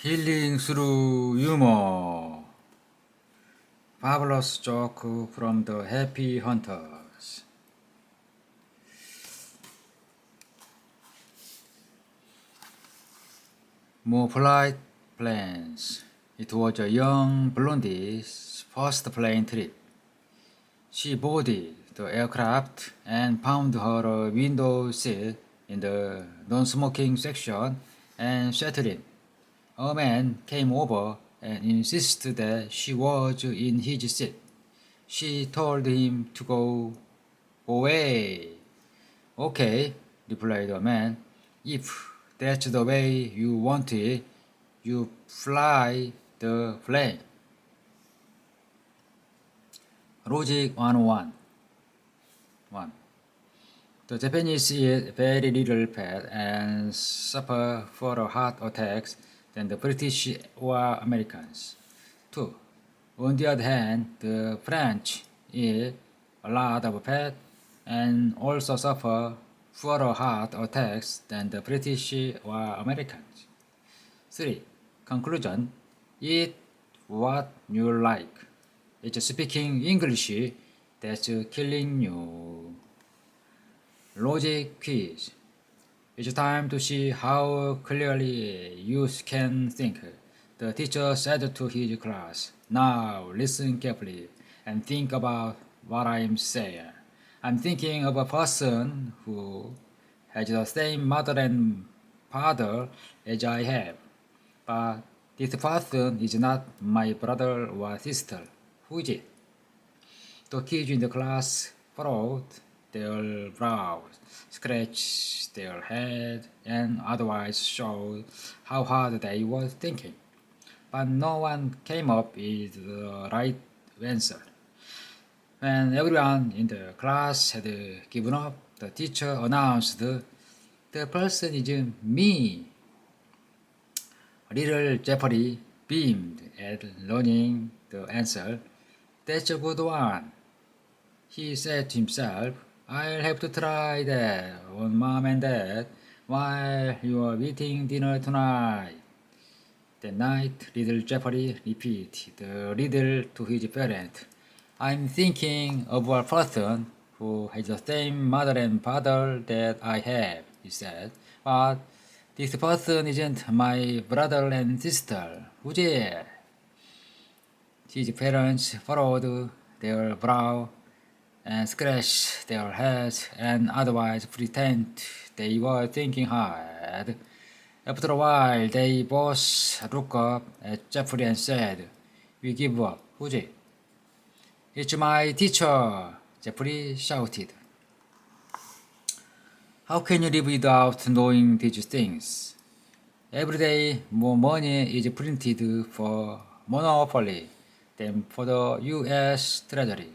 Healing through humor. Fabulous joke from the happy hunters. More polite plans. It was a young blondie's first plane trip. She boarded the aircraft and found her a window seat in the non-smoking section and settled in. A man came over and insisted that she was in his seat. She told him to go away. Okay, replied the man. If that's the way you want it, you fly the plane. Logic 101. 1. The Japanese eat very little fat and suffer for heart attacks than the British or Americans. 2. On the other hand, the French eat a lot of fat and also suffer fewer heart attacks than the British or Americans. 3. Conclusion. Eat what you like. It's speaking English that's killing you. Logic quiz. It's time to see how clearly you can think. The teacher said to his class, now listen carefully and think about what I'm saying. I'm thinking of a person who has the same mother and father as I have. But this person is not my brother or sister. Who is it? The kids in the class furrowed their brows, scratched their head, and otherwise showed how hard they were thinking. But no one came up with the right answer. When everyone in the class had given up, the teacher announced, the person is me. Little Jeffrey beamed at learning the answer. That's a good one. He said to himself, I'll have to try that on mom and dad while you are eating dinner tonight. That night, little Jeffrey repeated the riddle to his parent. I'm thinking of a person who has the same mother and father that I have, he said. But this person isn't my brother and sister. Who's it? His parents furrowed their brow and scratched their heads and otherwise pretend they were thinking hard. After a while, they both looked up at Jeffrey and said, we give up. Who's it? It's my teacher, Jeffrey shouted. How can you live without knowing these things? Every day, more money is printed for Monopoly than for the U.S. Treasury.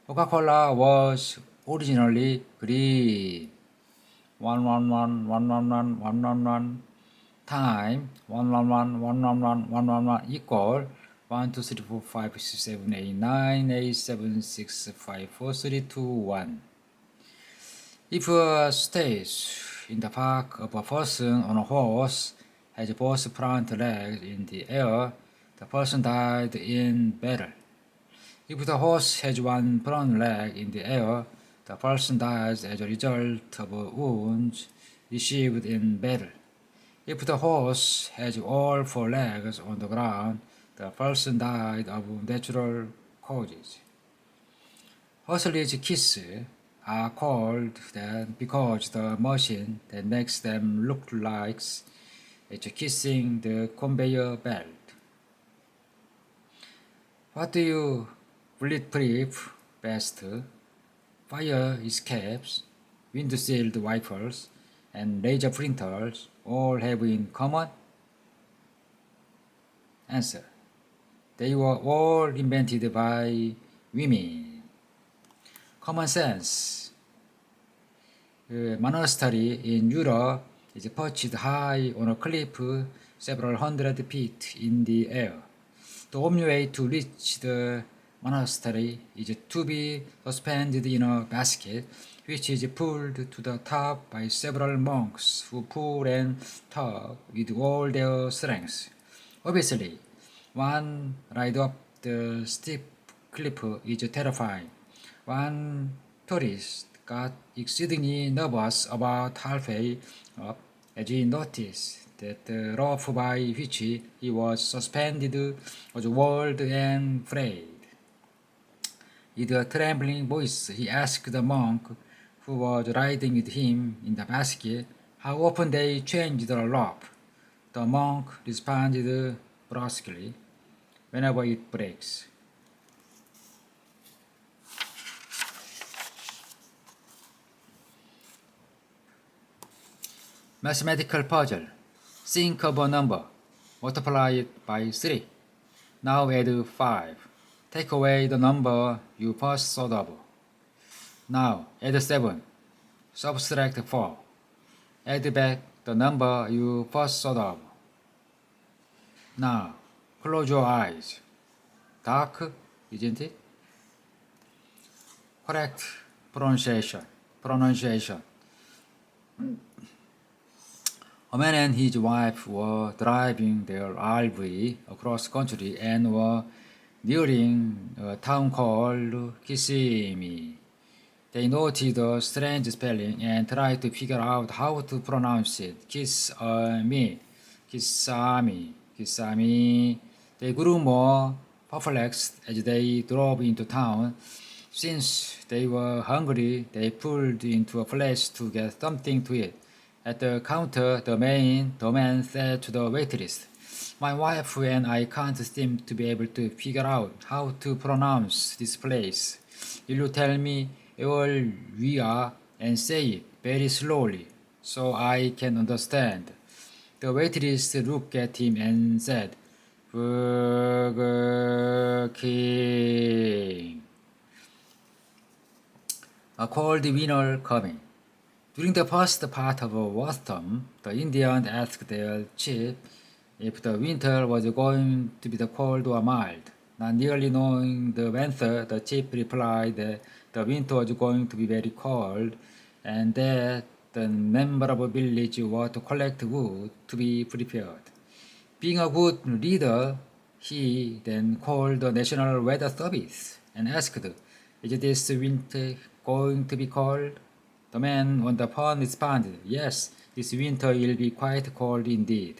Coca-Cola was originally green. 111 time 111 equal 1 2 3 4 5 6 7 8 9 8 7 6 5 4 3 2 1. If a stage in the park of a person on a horse has both front legs in the air, the person died in battle. If the horse has one front leg in the air, the person dies as a result of wounds received in battle. If the horse has all four legs on the ground, the person died of natural causes. Horses kiss are called that because the machine that makes them look like it's kissing the conveyor belt. What do you bulletproof vest, fire escapes, windshield wipers, and laser printers all have in common? Answer. They were all invented by women. Common sense. A monastery in Europe is perched high on a cliff several hundred feet in the air. The only way to reach the monastery is to be suspended in a basket, which is pulled to the top by several monks who pull and tug with all their strength. Obviously, one ride up the steep cliff is terrifying. One tourist got exceedingly nervous about halfway up as he noticed that the rope by which he was suspended was old and frayed. With a trembling voice, he asked the monk who was riding with him in the basket how often they changed the rope. The monk responded brusquely, "Whenever it breaks." Mathematical puzzle. Think of a number. Multiply it by 3. Now add 5. Take away the number you first thought of. Now add 7. Subtract 4. Add back the number you first thought of. Now close your eyes. Dark, isn't it? Correct pronunciation. A man and his wife were driving their RV across country and were nearing a town called Kissimmee. They noted a strange spelling and tried to figure out how to pronounce it. Kissimmee. They grew more perplexed as they drove into town. Since they were hungry, they pulled into a place to get something to eat. At the counter, the man said to the waitress, "My wife and I can't seem to be able to figure out how to pronounce this place. Will you tell me where we are and say it very slowly so I can understand?" The waitress looked at him and said, "Burger King." A cold winter coming. During the first part of autumn, the Indians asked their chief if the winter was going to be cold or mild. Not nearly knowing the answer, the chief replied that the winter was going to be very cold and that the members of the village were to collect wood to be prepared. Being a good leader, he then called the National Weather Service and asked, "Is this winter going to be cold?" The man on the phone responded, "Yes, this winter will be quite cold indeed."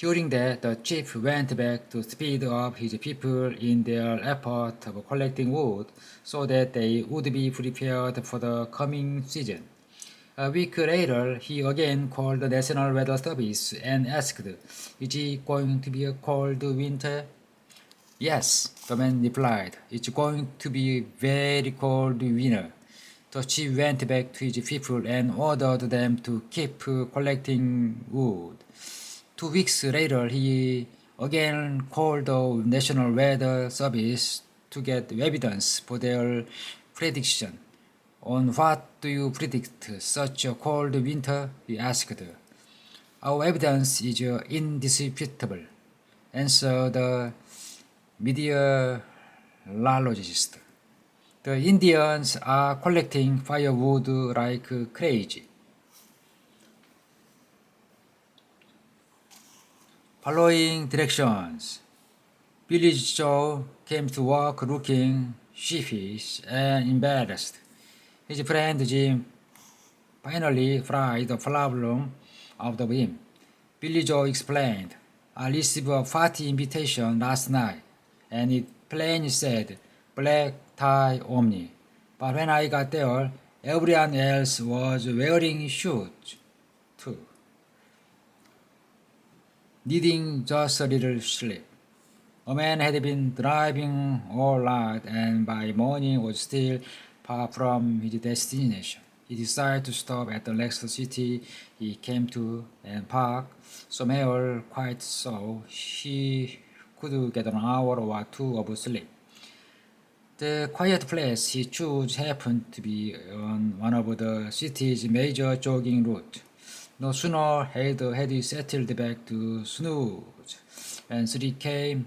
Hearing that, the chief went back to speed up his people in their effort of collecting wood so that they would be prepared for the coming season. A week later, he again called the National Weather Service and asked, "Is it going to be a cold winter?" "Yes," the man replied, "it's going to be very cold winter." The chief went back to his people and ordered them to keep collecting wood. 2 weeks later, he again called the National Weather Service to get evidence for their prediction. "On what do you predict such a cold winter?" he asked. "Our evidence is indisputable," answered the meteorologist. "The Indians are collecting firewood like crazy." Following directions. Village Joe came to work looking sheepish and embarrassed. His friend Jim finally fried the problem out of him. Billy Joe explained, "I received a party invitation last night, and it plainly said black tie only. But when I got there, everyone else was wearing shoes, too." Needing just a little sleep. A man had been driving all night and by morning was still far from his destination. He decided to stop at the next city he came to and park somewhere quiet so he could get an hour or two of sleep. The quiet place he chose happened to be on one of the city's major jogging routes. No sooner had he settled back to snooze when 3 came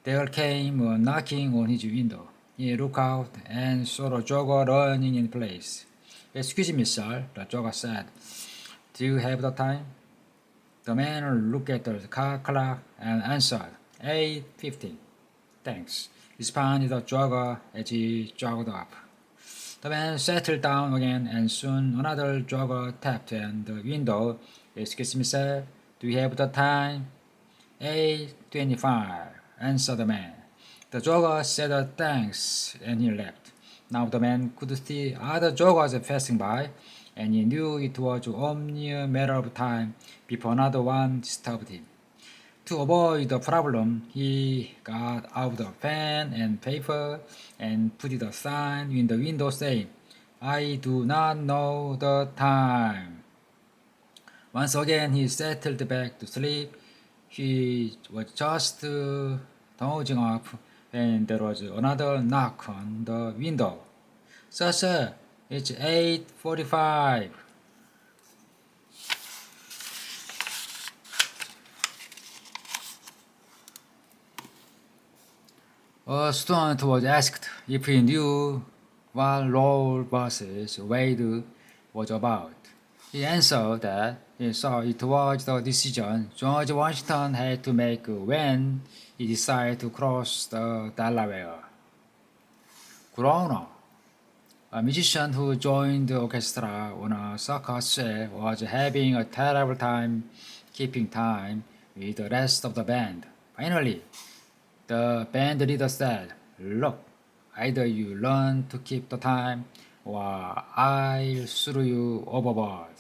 There came a knocking on his window. He looked out and saw the jogger running in place. Excuse me, sir, the jogger said. Do you have the time? The man looked at the car clock and answered, 8:15. Thanks, responded the jogger as he jogged up. The man settled down again and soon another jogger tapped on the window. Excuse me, sir, do you have the time? 8:25, answered the man. The jogger said thanks and he left. Now the man could see other joggers passing by and he knew it was only a matter of time before another one disturbed him. To avoid the problem, he got out the pen and paper and put a sign in the window saying, I do not know the time. Once again, he settled back to sleep. He was just dozing off when there was another knock on the window. Sir, it's 8:45. A student was asked if he knew what Lowell versus Wade was about. He answered that he saw it was the decision George Washington had to make when he decided to cross the Delaware. Groner, a musician who joined the orchestra on a circus set, was having a terrible time keeping time with the rest of the band. Finally, the band leader said, Look, either you learn to keep the time or I'll throw you overboard.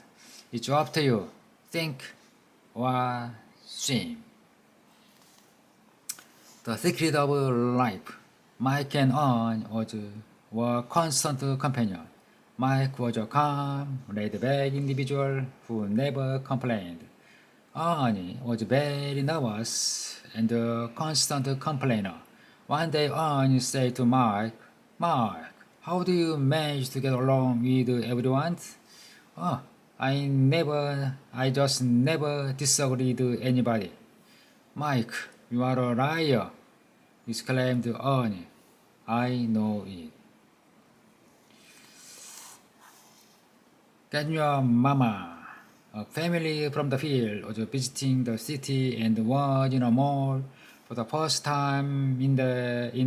It's up to you. Think or swim. The secret of life. Mike and Anne were constant companions. Mike was a calm, laid-back individual who never complained. Anne was very nervous and a constant complainer. One day Anne said to Mike, how do you manage to get along with everyone? Oh, I just never disagreed with anybody. Mike, you are a liar, exclaimed Anne. I know it. Get your mama. A family from the field was visiting the city and was in a mall for the first time in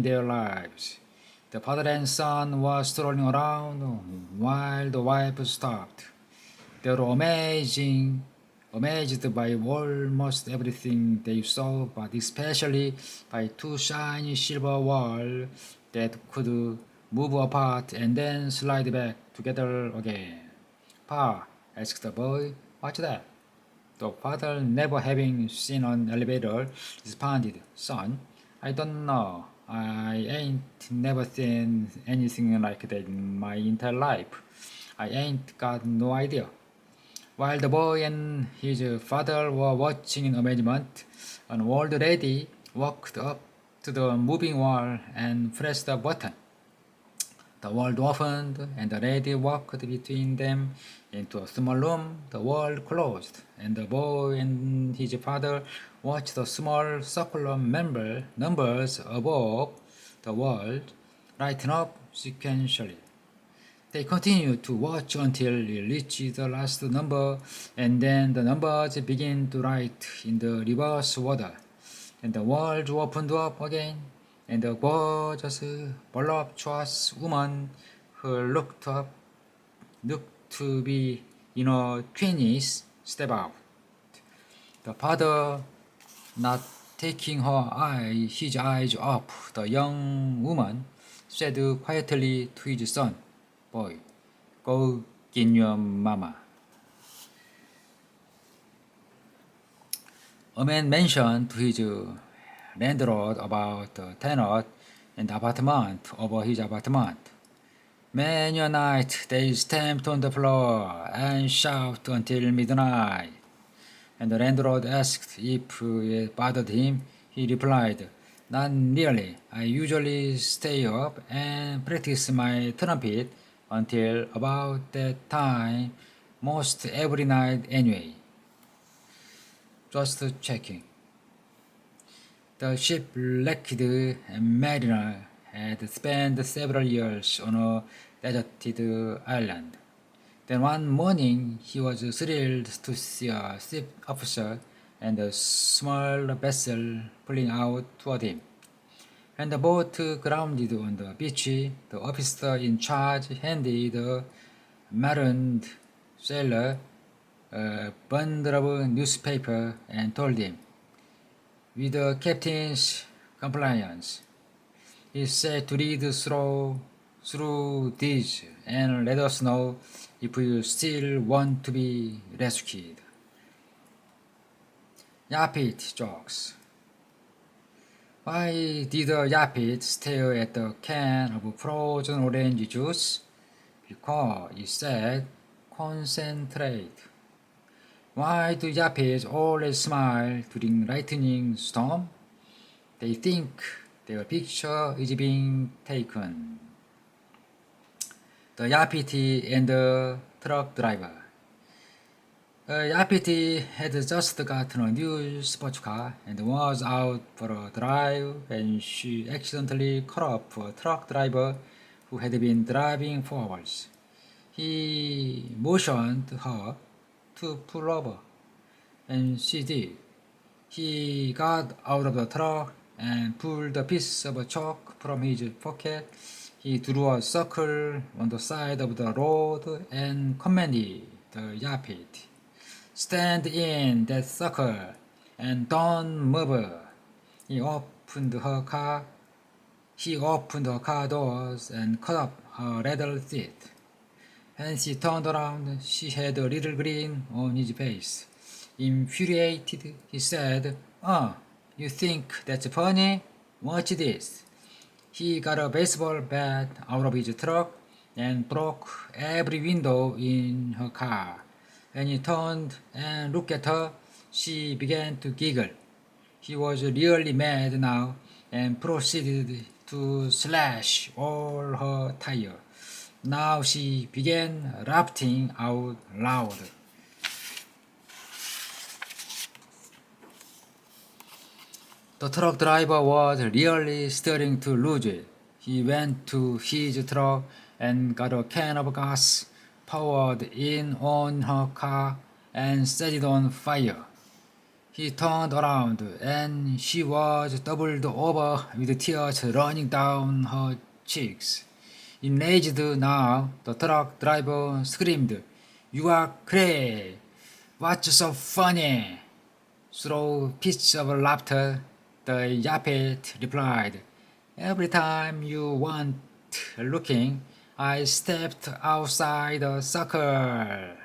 their lives. The father and son were strolling around while the wife stopped. They were amazed by almost everything they saw, but especially by two shiny silver walls that could move apart and then slide back together again. Pa, asked the boy, what's that? The father, never having seen an elevator, responded, Son, I don't know. I ain't never seen anything like that in my entire life. I ain't got no idea. While the boy and his father were watching in amazement, an old lady walked up to the moving wall and pressed a button. The wall opened, and the lady walked between them into a small room. The wall closed, and the boy and his father watched the small circular numbers above the wall lighten up sequentially. They continued to watch until it reached the last number, and then the numbers began to write in the reverse order. And the world opened up again, and a gorgeous, voluptuous woman who looked to be in her 20s stepped out. The father, not taking his eyes off the young woman, said quietly to his son, Boy, go get your mama. A man mentioned to his landlord about the tenant and the apartment over his apartment. Many a night they stamped on the floor and shouted until midnight. And the landlord asked if it bothered him. He replied, Not nearly. I usually stay up and practice my trumpet until about that time, most every night anyway. Just checking. The ship-wrecked mariner had spent several years on a deserted island. Then one morning he was thrilled to see a ship officer and a small vessel pulling out toward him. When the boat grounded on the beach, the officer in charge handed the marooned sailor a bundle of newspaper and told him, "With the captain's compliance, he said to read through these and let us know if you still want to be rescued." Yapit jokes. Why did Yapit stare at the can of frozen orange juice? Because it said, "Concentrate." Why do Yapits always smile during lightning storm? They think their picture is being taken. The Yapiti and the truck driver. Yapiti had just gotten a new sports car and was out for a drive when she accidentally cut up a truck driver who had been driving for hours. He motioned her to pull over, and she did. He got out of the truck and pulled a piece of chalk from his pocket. He drew a circle on the side of the road and commanded the Yapit, "Stand in that circle and don't move." He opened her car doors and cut up her leather seat. When she turned around, she had a little grin on his face. Infuriated, he said, "You think that's funny? Watch this." He got a baseball bat out of his truck and broke every window in her car. When he turned and looked at her, she began to giggle. He was really mad now and proceeded to slash all her tires. Now she began laughing out loud. The truck driver was really starting to lose it. He went to his truck and got a can of gas, poured in on her car, and set it on fire. He turned around, and she was doubled over with tears running down her cheeks. Enraged now, the truck driver screamed, "You are crazy! What's so funny?" Through fits of laughter, the Yapet replied, "Every time you weren't looking, I stepped outside the circle."